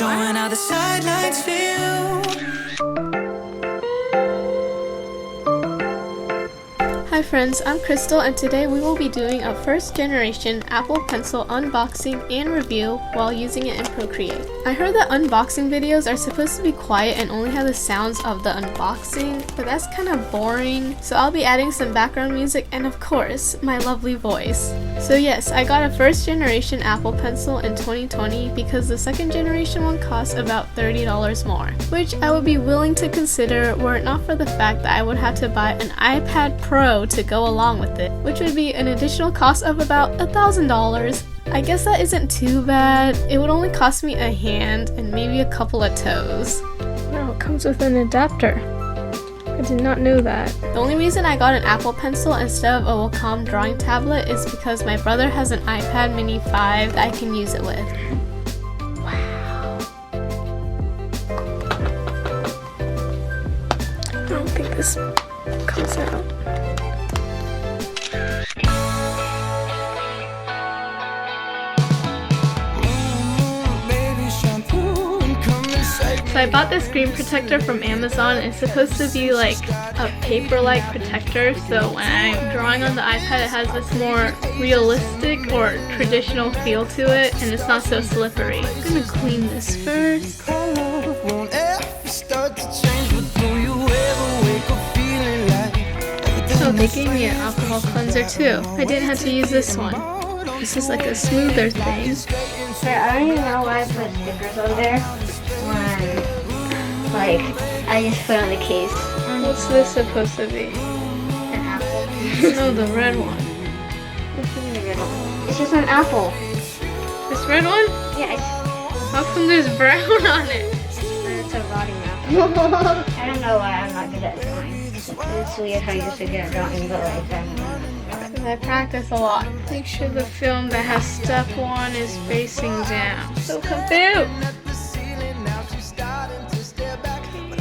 showing how the sidelines feel. Hi friends, I'm Crystal and today we will be doing a first generation Apple Pencil unboxing and review while using it in Procreate. I heard that unboxing videos are supposed to be quiet and only have the sounds of the unboxing, but that's kind of boring, so I'll be adding some background music and of course, my lovely voice. So yes, I got a first generation Apple Pencil in 2020 because the second generation one costs about $30 more, which I would be willing to consider were it not for the fact that I would have to buy an iPad Pro to go along with it, which would be an additional cost of about $1,000. I guess that isn't too bad. It would only cost me a hand and maybe a couple of toes. No, it comes with an adapter. I did not know that. The only reason I got an Apple Pencil instead of a Wacom drawing tablet is because my brother has an iPad mini 5 that I can use it with. Wow. I don't think this comes out. So I bought this screen protector from Amazon. It's supposed to be like a paper-like protector, so when I'm drawing on the iPad it has this more realistic or traditional feel to it and it's not so slippery. I'm gonna clean this first. Oh, they gave me an alcohol cleanser too. I didn't have to use this one. This is like a smoother thing. I don't even know why I put stickers on there when, like, I just put on the case. What's this supposed to be? An apple. No, the red one. What's in the red one? It's just an apple. This red one? Yeah, How come there's brown on it? it's a rotting apple. I don't know why I'm not good at drawing. It's weird how you used to get at drawing, but like, I don't know. I practice a lot. Make sure the film that has step 1 is facing down. So kaboom!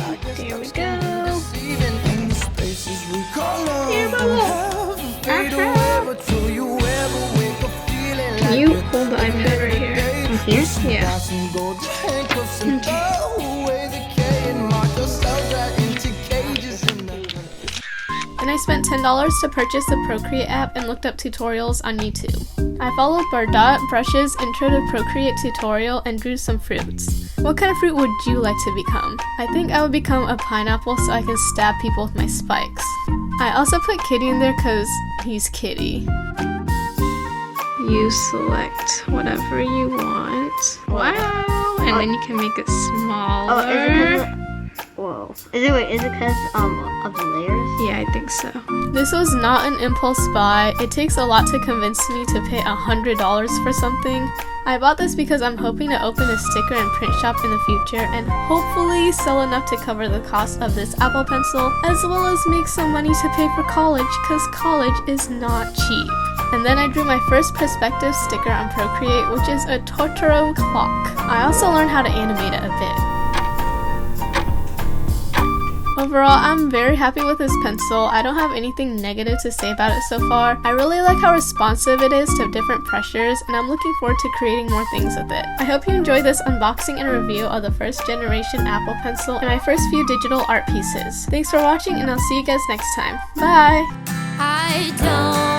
Okay, there we go. Here, bubble! Can you hold the iPad right here? Here? Yeah. And I spent $10 to purchase the Procreate app and looked up tutorials on YouTube. I followed Bardot Brush's Intro to Procreate tutorial and drew some fruits. What kind of fruit would you like to become? I think I would become a pineapple so I can stab people with my spikes. I also put Kitty in there because he's Kitty. You select whatever you want. Wow! And then you can make it smaller. Whoa. Is it because of the layers? Yeah, I think so. This was not an impulse buy. It takes a lot to convince me to pay $100 for something. I bought this because I'm hoping to open a sticker and print shop in the future and hopefully sell enough to cover the cost of this Apple Pencil as well as make some money to pay for college because college is not cheap. And then I drew my first perspective sticker on Procreate, which is a Totoro clock. I also learned how to animate it a bit. Overall, I'm very happy with this pencil. I don't have anything negative to say about it so far. I really like how responsive it is to different pressures, and I'm looking forward to creating more things with it. I hope you enjoyed this unboxing and review of the first generation Apple Pencil and my first few digital art pieces. Thanks for watching, and I'll see you guys next time. Bye! I don't